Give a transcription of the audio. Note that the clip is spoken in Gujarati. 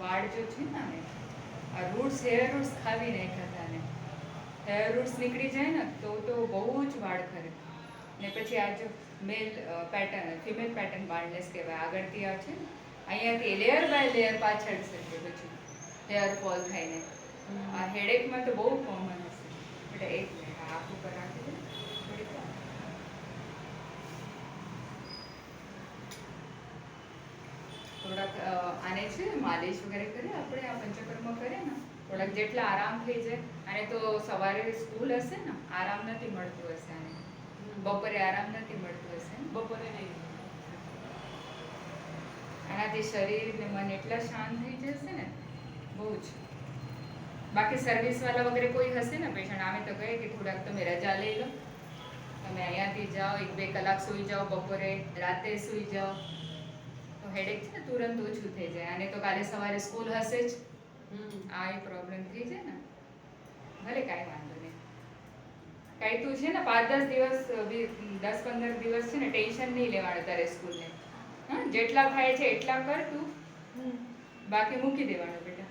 વાળ જો છે ને આને, આ રૂટ્સ હેર રૂટ્સ ખાવી નાખ્યા હતા ને, હેર રૂટ્સ નીકળી જાય ને તો બહુ જ વાળ ખરે. ને પછી આ જો મેલ પેટર્ન, ફિમેલ પેટર્ન બાલ્ડનેસ કહેવાય, આગળથી આ છે ને અહીંયાથી લેયર બાય લેયર પાછળ છે, પછી હેર ફોલ થાય ને આ હેડેકમાં તો બહુ કોમન હશે. એટલે એક મિનિટ આ આખું પર રાખી દે થોડીક વાર. થોડાક આને છે માલિશ વગેરે કરીએ આપણે, આ પંચકર્મ કરીએ ને થોડાક જેટલા આરામ થઈ જાય. અને તો સવારે સ્કૂલ હશે ને, આરામ નથી મળતું હશે આને, બપોરે આરામ નથી મળતું હશે ને? બપોરે નહીં. આનાથી શરીર ને મન એટલા શાંત થઈ જશે ને બહુ જ. બાકી સર્વિસ વાળા વગેરે કોઈ હશે ને પેશન્ટ, આમે તો કહે કે થોડાક તમે રજા લઈ લો, તમે અહીંયાથી જાઓ 1-2 કલાક સૂઈ જાઓ, બપોરે રાતે સૂઈ જાઓ તો હેડેક છે ને તુરંત ઓછું થઈ જાય. અને તો કાલે સવારે સ્કૂલ હશે જ, આ એ પ્રોબ્લેમ થઈ જાય ને. ભલે કાંઈ વાંધો નહીં, કાંઈ તું છે ને 5-10 દિવસ 10-15 દિવસ છે ને ટેન્શન નહીં લેવાનું તારે સ્કૂલને. હા, જેટલા થાય છે એટલા કર તું, બાકી મૂકી દેવાનું બેટા.